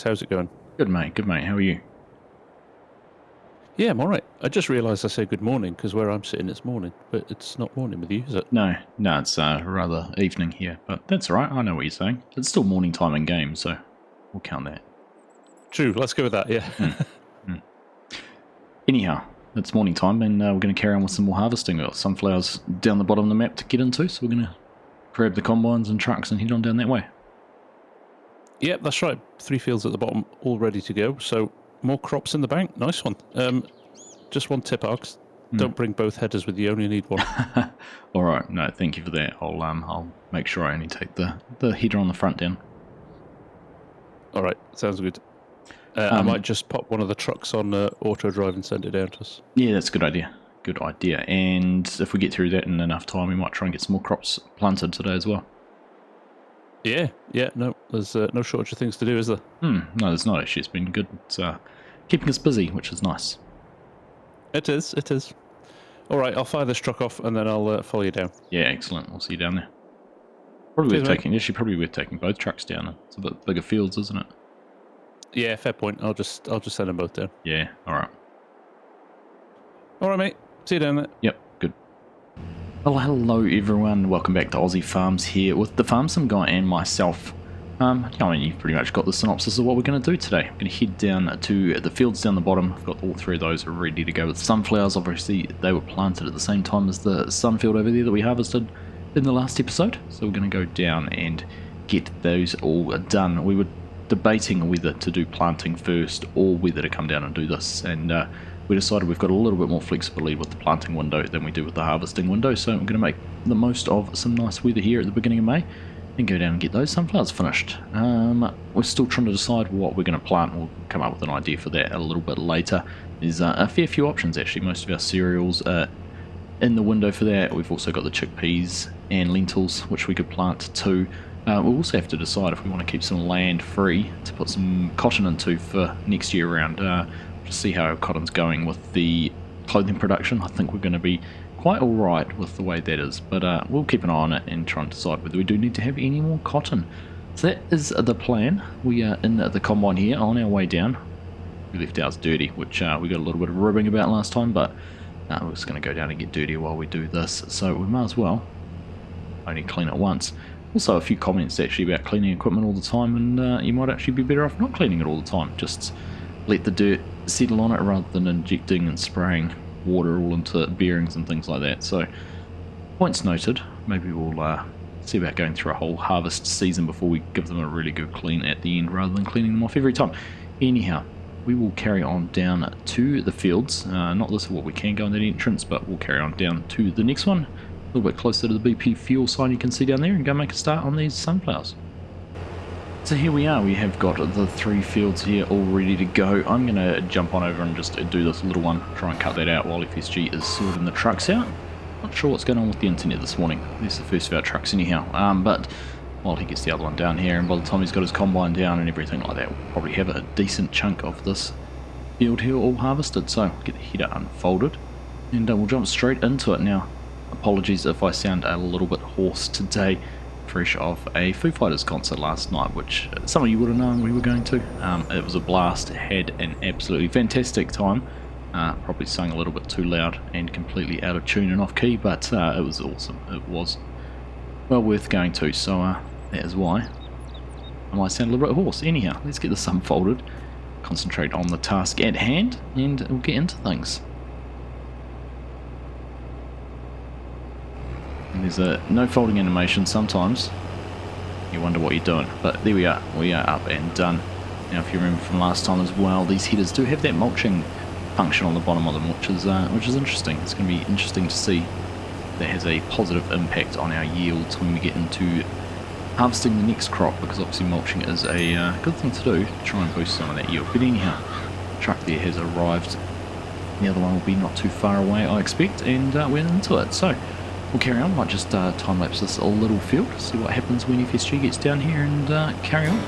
Alex. How's it going? Good, mate. Good, mate. How are you? Yeah, I'm all right. I just realised I say good morning because where I'm sitting it's morning, but it's not morning with you, is it? No, it's rather evening here, but that's all right. I know what you're saying. It's still morning time in game, so we'll count that. True, let's go with that, yeah. Anyhow, it's morning time, and we're going to carry on with some more harvesting. We've got sunflowers down the bottom of the map to get into, so we're going to grab the combines and trucks and head on down that way. Yep, that's right. 3 fields at the bottom, all ready to go. So more crops in the bank. Nice one. Just one tip, Args. Don't bring both headers with you. Only need one. All right. No, thank you for that. I'll make sure I only take the header on the front down. All right, sounds good. I might just pop one of the trucks on auto drive and send it down to us. Yeah, that's a good idea. Good idea. And if we get through that in enough time, we might try and get some more crops planted today as well. Yeah. No, there's no shortage of things to do, is there? No, there's not actually. It's been good. It's keeping us busy, which is nice. It is. All right, I'll fire this truck off and then I'll follow you down. Yeah, excellent. We'll see you down there. Probably worth taking both trucks down. It's a bit bigger fields, isn't it? Yeah, fair point. I'll just send them both down. Yeah, all right. All right, mate. See you down there. Yep, good. Well, hello everyone. Welcome back to Aussie Farms here with the Farm Sim guy and myself. You've pretty much got the synopsis of what we're going to do today. I'm going to head down to the fields down the bottom. I've got all 3 of those ready to go with sunflowers. Obviously, they were planted at the same time as the sunfield over there that we harvested in the last episode. So we're going to go down and get those all done. We were debating whether to do planting first or whether to come down and do this. And we decided we've got a little bit more flexibility with the planting window than we do with the harvesting window. So I'm going to make the most of some nice weather here at the beginning of May and go down and get those sunflowers finished. We're still trying to decide what we're going to plant. We'll come up with an idea for that a little bit later. There's a fair few options actually. Most of our cereals are in the window for that. We've also got the chickpeas and lentils which we could plant too. We'll also have to decide if we want to keep some land free to put some cotton into for next year around. To see how our cotton's going with the clothing production. I think we're going to be quite alright with the way that is, but we'll keep an eye on it and try and decide whether we do need to have any more cotton. So that is the plan. We are in the combine here on our way down. We left ours dirty, which we got a little bit of ribbing about last time, but we're just going to go down and get dirty while we do this, so we might as well only clean it once. Also a few comments actually about cleaning equipment all the time, and you might actually be better off not cleaning it all the time. Just let the dirt settle on it rather than injecting and spraying water all into bearings and things like that. So points noted. Maybe we'll see about going through a whole harvest season before we give them a really good clean at the end rather than cleaning them off every time. Anyhow, we will carry on down to the fields. Not this is what we can go in that entrance, but we'll carry on down to the next one, a little bit closer to the BP fuel sign you can see down there, and go make a start on these sunflowers. So here we are, we have got the 3 fields here all ready to go. I'm going to jump on over and just do this little one, try and cut that out while FSG is sorting the trucks out. Not sure what's going on with the internet this morning. There's the first of our trucks anyhow, but while he gets the other one down here, and by the time he's got his combine down and everything like that, we'll probably have a decent chunk of this field here all harvested. So get the header unfolded and we'll jump straight into it now. Apologies if I sound a little bit hoarse today. Fresh off a Foo Fighters concert last night, which some of you would have known we were going to. It was a blast, had an absolutely fantastic time. Probably sung a little bit too loud and completely out of tune and off key, but it was awesome. It was well worth going to, so that is why I might sound a little bit hoarse. Anyhow, let's get this unfolded, concentrate on the task at hand, and we'll get into things. And there's a no folding animation. Sometimes you wonder what you're doing, but there we are up and done. Now if you remember from last time as well, these headers do have that mulching function on the bottom of them, which is interesting. It's going to be interesting to see if that has a positive impact on our yields when we get into harvesting the next crop, because obviously mulching is a good thing to do to try and boost some of that yield. But anyhow, the truck there has arrived. The other one will be not too far away, I expect, and we're into it. So we'll carry on. Might just time-lapse this a little field, see what happens when FSG gets down here, and carry on.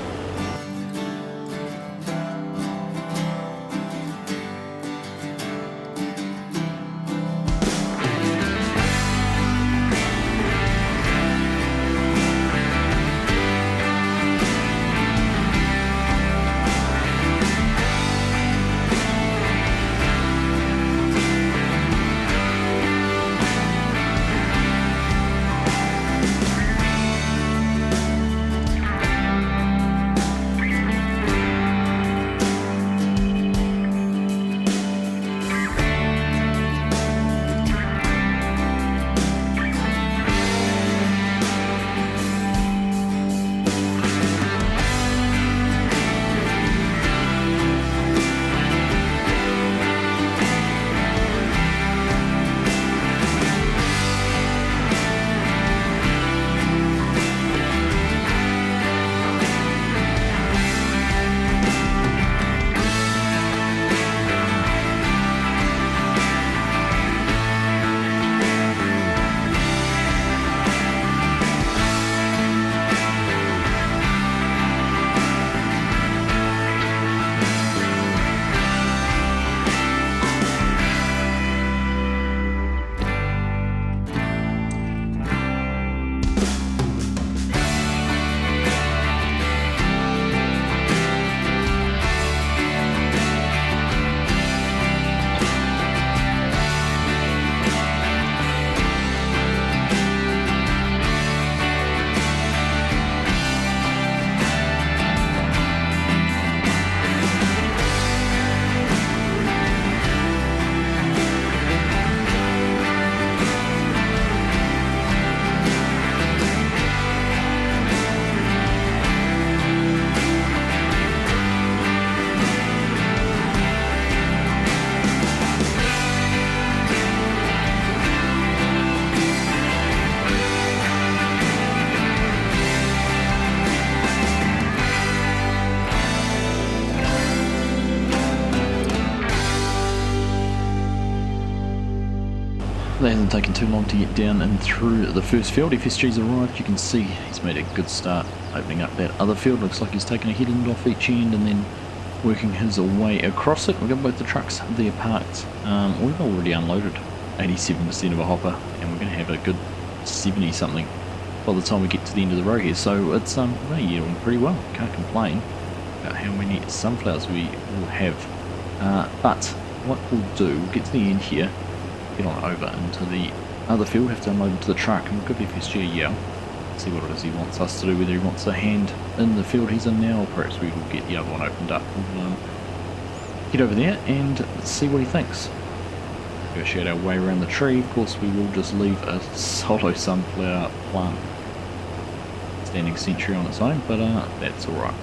That hasn't taken too long to get down and through the first field. FSG's arrived. You can see he's made a good start opening up that other field. Looks like he's taken a headland off each end and then working his way across it. We've got both the trucks there parked. We've already unloaded 87% of a hopper, and we're going to have a good 70 something by the time we get to the end of the row here. So it's really yielding pretty well. Can't complain about how many sunflowers we will have. But what we'll do, we'll get to the end here, get on over into the other field, have to unload into the truck, and we'll give FSG a yell, see what it is he wants us to do, whether he wants a hand in the field he's in now, or perhaps we will get the other one opened up. We'll get over there and see what he thinks. Negotiate our way around the tree. Of course we will just leave a solo sunflower plant standing sentry on its own, but that's alright.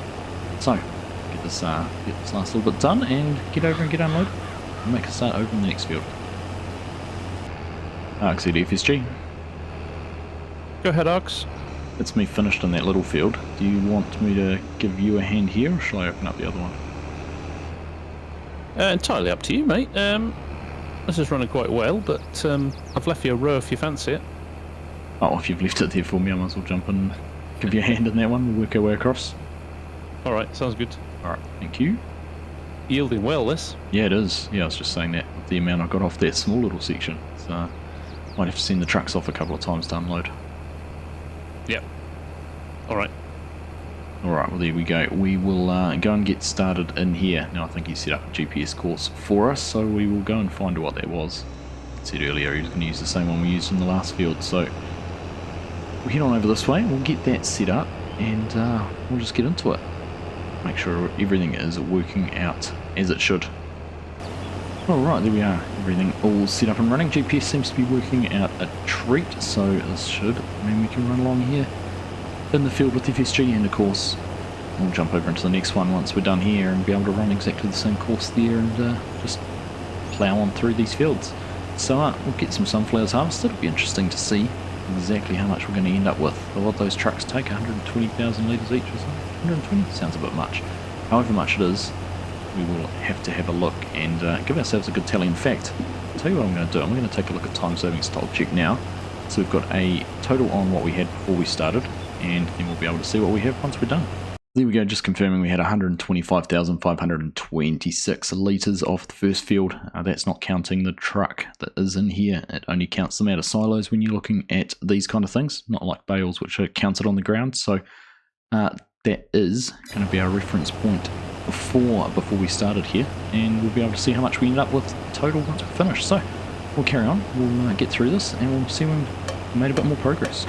So, get this last little bit done and get over and get unloaded and make a start over in the next field. Argsy to FSG. Go ahead, Args. It's me finished in that little field. Do you want me to give you a hand here, or shall I open up the other one? Entirely up to you, mate. This is running quite well, but I've left you a row if you fancy it. Oh, if you've left it there for me, I might as well jump and give you a hand in that one. We'll work our way across. Alright, sounds good. Alright, thank you. Yielding well, this. Yeah, it is. Yeah, I was just saying that with the amount I got off that small little section. So, might have to send the trucks off a couple of times to unload. Yep. Alright. Alright, well there we go. We will go and get started in here. Now I think he set up a GPS course for us, so we will go and find what that was. I said earlier he was going to use the same one we used in the last field, so we'll head on over this way, we'll get that set up, and we'll just get into it. Make sure everything is working out as it should. Alright, there we are. Everything all set up and running. GPS seems to be working out a treat, so this should mean we can run along here in the field with FSG, and of course we'll jump over into the next one once we're done here and be able to run exactly the same course there and just plough on through these fields. So we'll get some sunflowers harvested. It'll be interesting to see exactly how much we're going to end up with. A lot of those trucks take 120,000 litres each or something. 120? Sounds a bit much. However much it is, we will have to have a look and give ourselves a good tally. In fact, I'll tell you what I'm going to do. I'm going to take a look at time saving stock check now. So we've got a total on what we had before we started, and then we'll be able to see what we have once we're done. There we go, just confirming we had 125,526 litres off the first field. That's not counting the truck that is in here. It only counts them out of silos when you're looking at these kind of things, not like bales which are counted on the ground. So that is going to be our reference point before we started here, and we'll be able to see how much we end up with total once we finish. So we'll carry on, we'll get through this, and we'll see when we made a bit more progress.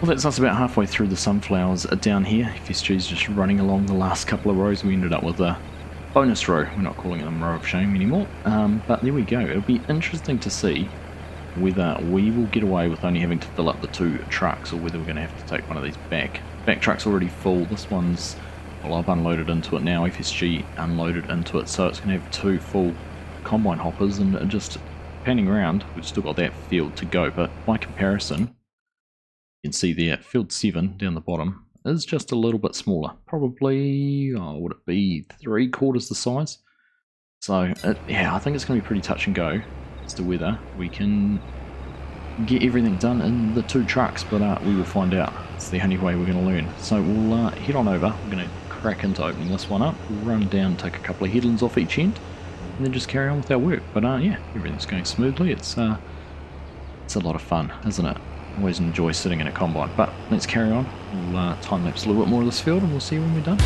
Well, that's us about halfway through the sunflowers down here. FSG's just running along the last couple of rows. We ended up with a bonus row. We're not calling them row of shame anymore. But there we go. It'll be interesting to see whether we will get away with only having to fill up the 2 trucks or whether we're going to have to take one of these back. Back truck's already full. This one's, well, I've unloaded into it now. FSG unloaded into it. So it's going to have 2 full combine hoppers, and just panning around, we've still got that field to go. But by comparison, you can see there, field 7 down the bottom is just a little bit smaller. Probably, would it be 3/4 the size? So, yeah, I think it's going to be pretty touch and go as to whether we can get everything done in the 2 trucks, but we will find out. It's the only way we're going to learn. So we'll head on over. We're going to crack into opening this one up. We'll run down, take a couple of headlands off each end, and then just carry on with our work. But yeah, everything's going smoothly. It's a lot of fun, isn't it? Always enjoy sitting in a combine. But let's carry on. We'll time lapse a little bit more of this field, and we'll see you when we're done.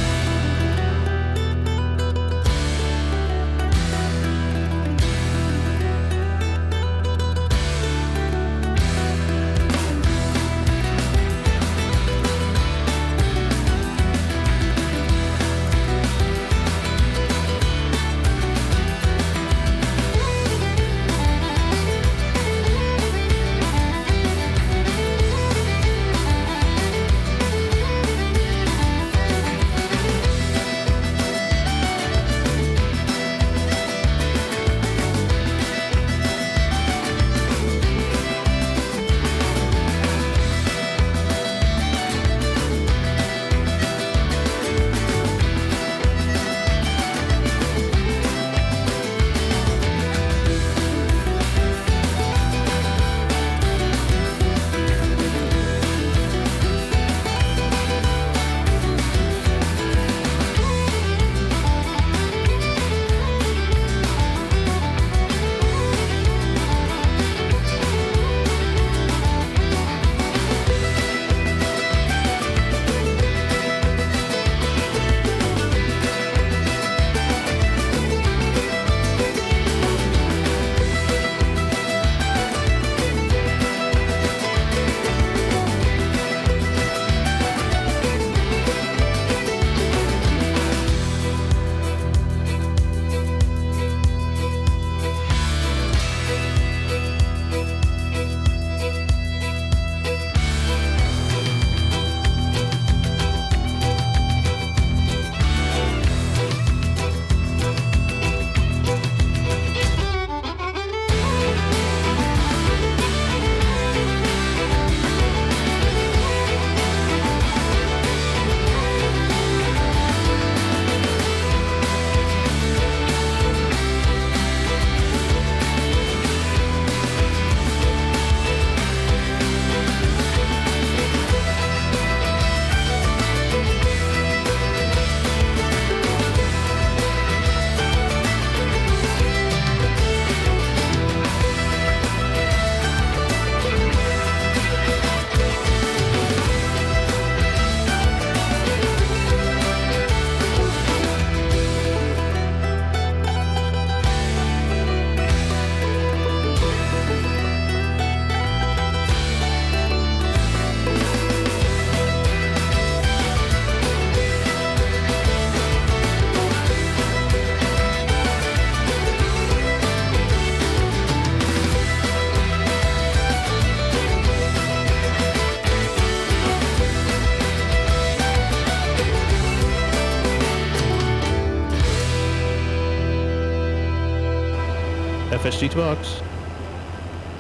FS22 Args.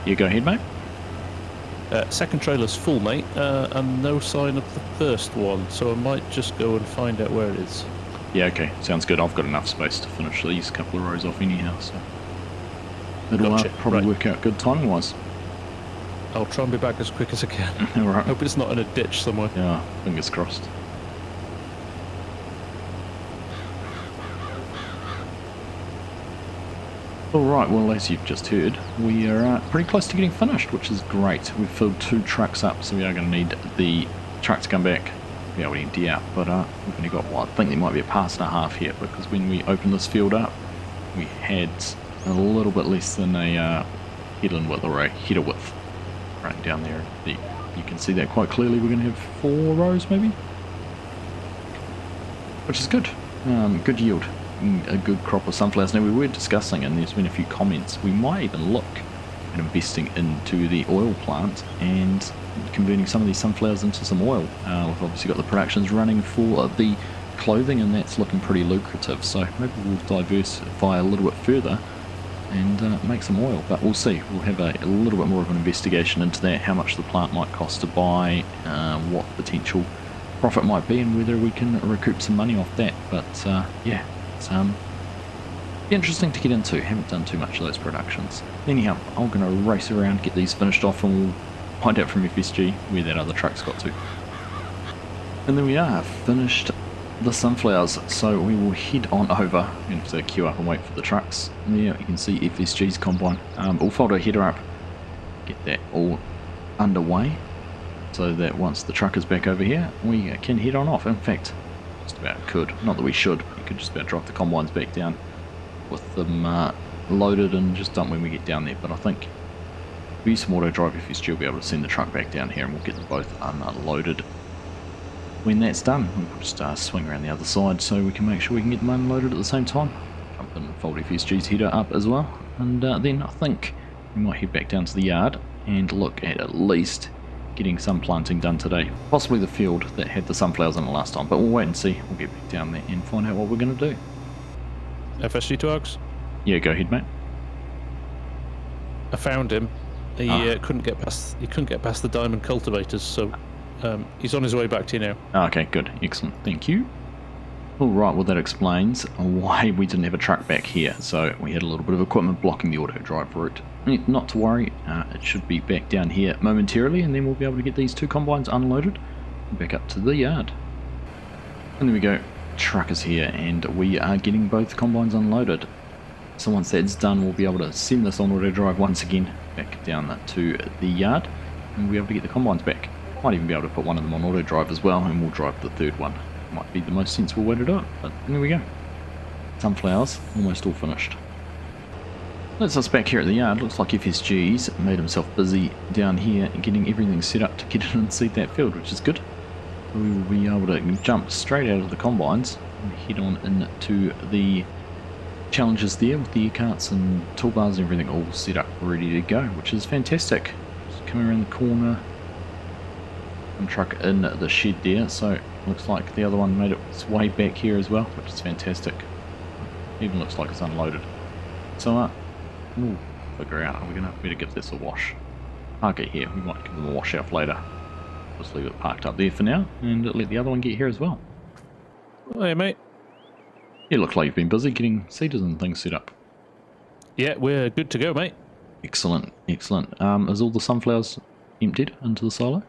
You go ahead, mate. Second trailer's full, mate, and no sign of the first one, so I might just go and find out where it is. Yeah, okay, sounds good. I've got enough space to finish these couple of rows off anyhow, so it'll Gotcha. probably work out good timing-wise. I'll try and be back as quick as I can. Alright. Hope it's not in a ditch somewhere. Yeah, fingers crossed. Alright, well, as you've just heard, we are pretty close to getting finished, which is great. We've filled 2 trucks up, so we are going to need the truck to come back to be able to empty out. But we've only got, well, I think there might be a pass and a half here, because when we opened this field up, we had a little bit less than a headland width or a header width. running down there. You can see that quite clearly. We're going to have 4 rows maybe, which is good. Good yield, a good crop of sunflowers. Now we were discussing, and there's been a few comments, we might even look at investing into the oil plant and converting some of these sunflowers into some oil. We've obviously got the productions running for the clothing, and that's looking pretty lucrative, so maybe we'll diversify a little bit further and make some oil, but we'll see. We'll have a little bit more of an investigation into that, how much the plant might cost to buy, what potential profit might be, and whether we can recoup some money off that. But yeah, it's interesting to get into. Haven't done too much of those productions. Anyhow, I'm going to race around, get these finished off, and we'll find out from FSG where that other truck's got to. And there we are, finished the sunflowers, so we will head on over. I'm going to queue up and wait for the trucks. And there you can see FSG's combine. We'll fold our header up, get that all underway, so that once the truck is back over here, we can head on off. In fact, just about could, not that we should, you could just about drop the combines back down with them loaded and just dump when we get down there. But I think if we use some auto drive, FSG will be able to send the truck back down here, and we'll get them both unloaded. When that's done, we'll just swing around the other side so we can make sure we can get them unloaded at the same time. Jump in and fold FSG's header up as well, and then I think we might head back down to the yard and look at least getting some planting done today. Possibly the field that had the sunflowers in it last time, but we'll wait and see. We'll get back down there and find out what we're going to do. FSG2 Args? Yeah, go ahead, mate. I found him. He couldn't get past. He couldn't get past the diamond cultivators, so he's on his way back to you now. Okay, good, excellent, thank you. All right, well that explains why we didn't have a truck back here. So we had a little bit of equipment blocking the auto drive route. Not to worry, it should be back down here momentarily, and then we'll be able to get these 2 combines unloaded and back up to the yard. And there we go, truck is here, and we are getting both combines unloaded. So once that's done, we'll be able to send this on auto drive once again back down to the yard, and we'll be able to get the combines back. Might even be able to put one of them on auto drive as well, and we'll drive the third one. Might be the most sensible way to do it, but there we go. Sunflowers almost all finished. That's us back here at the yard. Looks like FSG's made himself busy down here and getting everything set up to get in and seed that field, which is good. We will be able to jump straight out of the combines and head on into the challenges there with the carts and toolbars and everything all set up ready to go, which is fantastic. Just coming around the corner, one truck in the shed there, so looks like the other one made its way back here as well, which is fantastic. Even looks like it's unloaded. So we'll figure out, are we going to better give this a wash? Park it here, we might give them a wash off later. Just leave it parked up there for now and let the other one get here as well. Hey mate. You look like you've been busy getting seeders and things set up. Yeah, we're good to go, mate. Excellent, excellent. Is all the sunflowers emptied into the silo?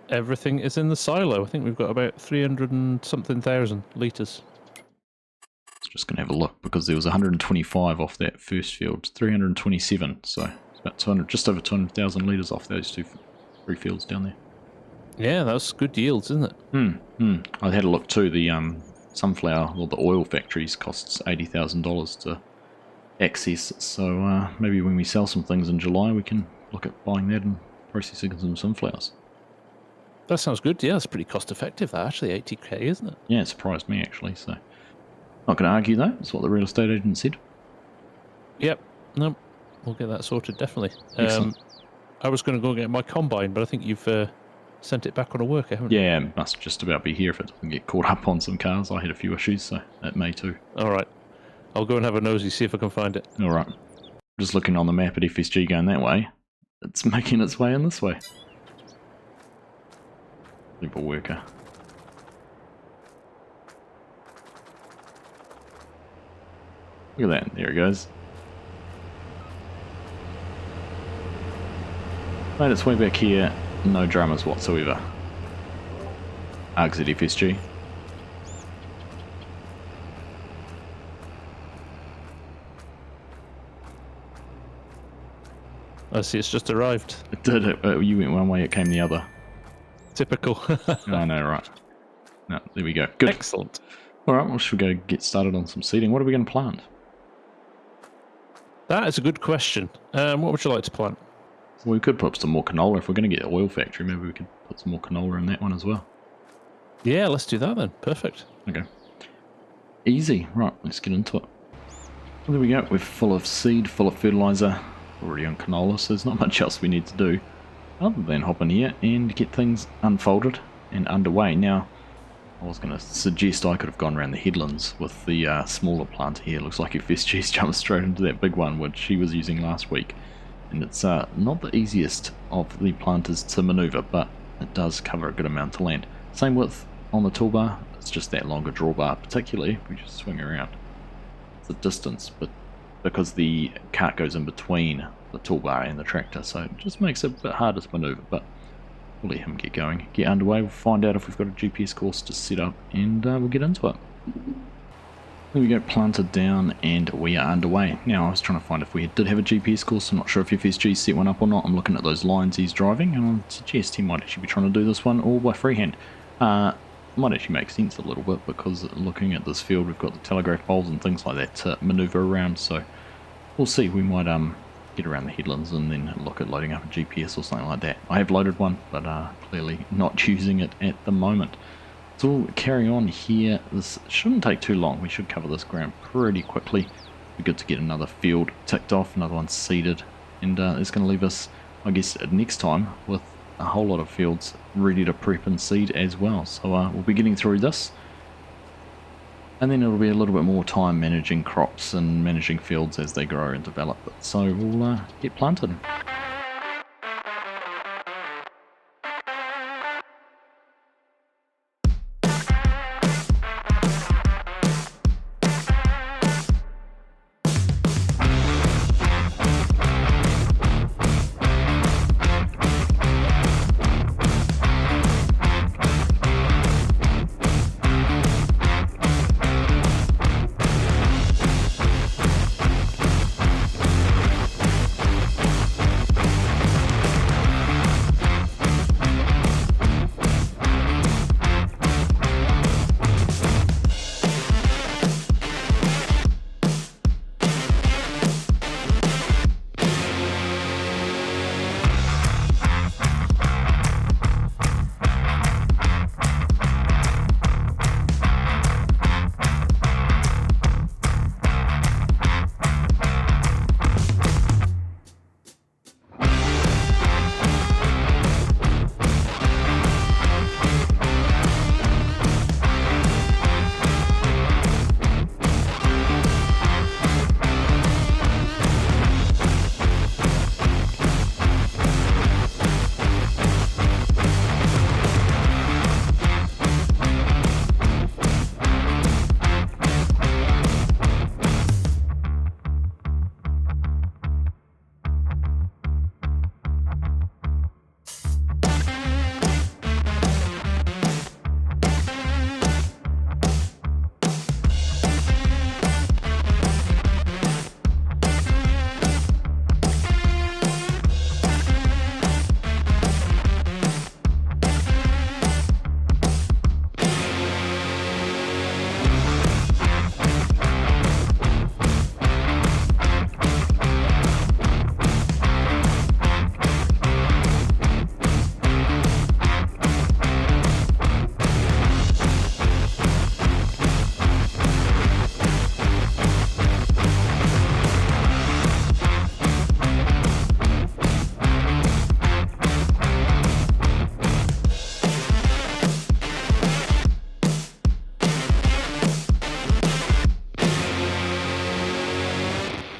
Everything is in the silo. I think we've got about 300 and something thousand litres. Just going to have a look, because there was 125 off that first field, 327, so it's about 200, just over 200,000 litres off those 3 fields down there. Yeah, that's good yields, isn't it? I had a look too. The sunflower, or the oil factories, costs $80,000 to access, so maybe when we sell some things in July we can look at buying that and processing some sunflowers. That sounds good. Yeah, that's pretty cost effective, that actually. 80k, isn't it? Yeah, it surprised me actually, so not going to argue though. That's what the real estate agent said. Yep. No, we'll get that sorted, definitely. Excellent. I was going to go get my combine, but I think you've sent it back on a worker, haven't you? Yeah, it must just about be here if it doesn't get caught up on some cars. I had a few issues, so it may too. Alright. I'll go and have a nosy, see if I can find it. Alright. Just looking on the map at FSG going that way. It's making its way in this way. Simple worker. Look at that, there it goes. Made its way back here, no dramas whatsoever. Argsy FSG. I see it's just arrived. It did it. You went one way, it came the other. Typical. I know, right. No, there we go. Good. Excellent. Alright, well, should we go get started on some seeding? What are we going to plant? That is a good question. What would you like to plant? We could put some more canola. If we're going to get an oil factory, maybe we could put some more canola in that one as well. Yeah, let's do that then. Perfect. Okay. Easy. Right, let's get into it. Well, there we go. We're full of seed, full of fertilizer. Already on canola, so there's not much else we need to do other than hop in here and get things unfolded and underway. Now, I was going to suggest I could have gone around the headlands with the smaller planter here. Looks like FS22's jumped straight into that big one, which she was using last week. And it's not the easiest of the planters to maneuver, but it does cover a good amount of land. Same width on the toolbar, it's just that longer drawbar, particularly if we just swing around. It's the distance, but because the cart goes in between the toolbar and the tractor, so it just makes it a bit harder to maneuver, but we'll let him get going, get underway. We'll find out if we've got a GPS course to set up, and we'll get into it. There we go, planted down, and we are underway. Now, I was trying to find if we did have a GPS course. I'm not sure if FSG set one up or not. I'm looking at those lines he's driving, and I suggest he might actually be trying to do this one all by freehand. Might actually make sense a little bit, because looking at this field, we've got the telegraph poles and things like that to manoeuvre around, so we'll see. We might get around the headlands and then look at loading up a GPS or something like that. I have loaded one, but clearly not using it at the moment. So we'll carry on here. This shouldn't take too long. We should cover this ground pretty quickly. Be good to get another field ticked off, another one seeded, and it's going to leave us, I guess, next time with a whole lot of fields ready to prep and seed as well. So we'll be getting through this, and then it'll be a little bit more time managing crops and managing fields as they grow and develop. So we'll get planted.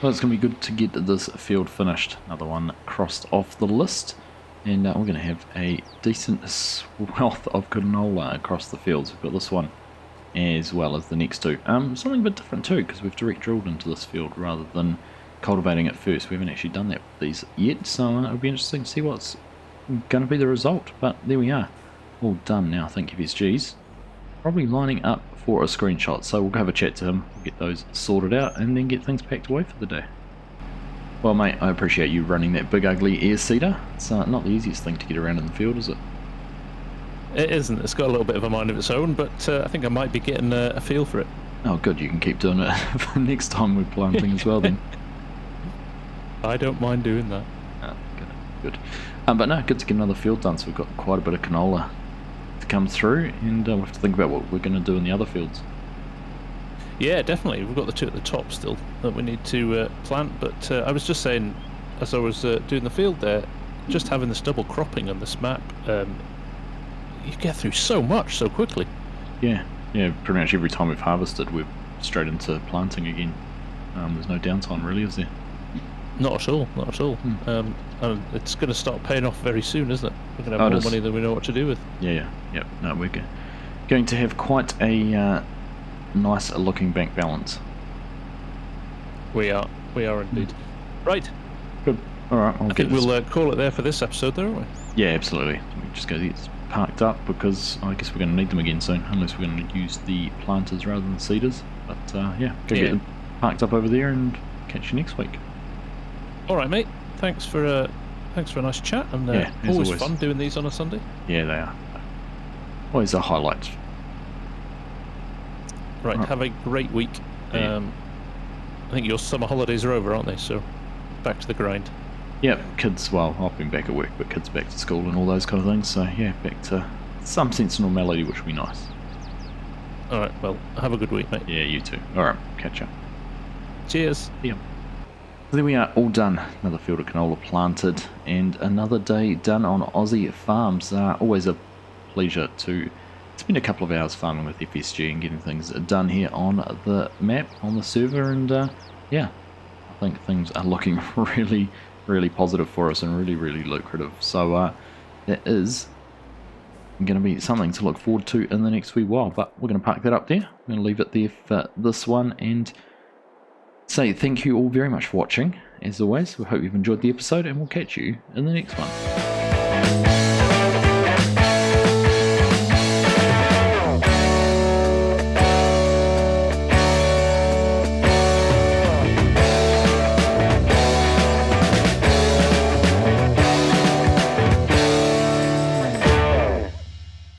Well, it's going to be good to get this field finished. Another one crossed off the list. And we're going to have a decent wealth of canola across the fields. We've got this one as well as the next two. Something a bit different too, because we've direct drilled into this field rather than cultivating it first. We haven't actually done that with these yet, so it'll be interesting to see what's going to be the result. But there we are. All done now, thank you, FSGs. Probably lining up for a screenshot, so we'll go have a chat to him, we'll get those sorted out, and then get things packed away for the day. Well, mate, I appreciate you running that big ugly air seeder. It's not the easiest thing to get around in the field, is it? It isn't. It's got a little bit of a mind of its own, but I think I might be getting a feel for it. Oh, good. You can keep doing it for next time we're planting as well, then. I don't mind doing that. Oh, good. Good. But no, good to get another field done. So we've got quite a bit of canola to come through, and we'll have to think about what we're going to do in the other fields. Yeah, definitely. We've got the two at the top still that we need to plant. But I was just saying, as I was doing the field there, just having this double cropping on this map, you get through so much so quickly. Yeah, pretty much every time we've harvested, we're straight into planting again. There's no downtime really, is there? Not at all, not at all. And it's going to start paying off very soon, isn't it? We're going to have more money than we know what to do with. Yep. No, we're going to have quite a nice looking bank balance. We are indeed. Right. Good. Alright, I think we'll call it there for this episode, though, aren't we? Yeah, absolutely. We just go get parked up because I guess we're going to need them again soon, unless we're going to use the planters rather than seeders. But get them parked up over there and catch you next week. Alright, mate. Thanks for a nice chat, and always fun doing these on a Sunday. Yeah, they are. Always a highlight. Right, have a great week. Yeah. I think your summer holidays are over, aren't they? So back to the grind. Yep, kids, well, I've been back at work, but kids back to school and all those kind of things, so yeah, back to some sense of normality, which would be nice. Alright, well, have a good week, mate. Yeah, you too. Alright, catch up. Cheers. Yeah. There we are, all done. Another field of canola planted, and another day done on Aussie farms. Always a pleasure to spend a couple of hours farming with FSG and getting things done here on the map, on the server, and yeah, I think things are looking really positive for us and really lucrative. So that is going to be something to look forward to in the next wee while, but we're going to park that up there. I'm going to leave it there for this one and say thank you all very much for watching. As always, we hope you've enjoyed the episode, and we'll catch you in the next one.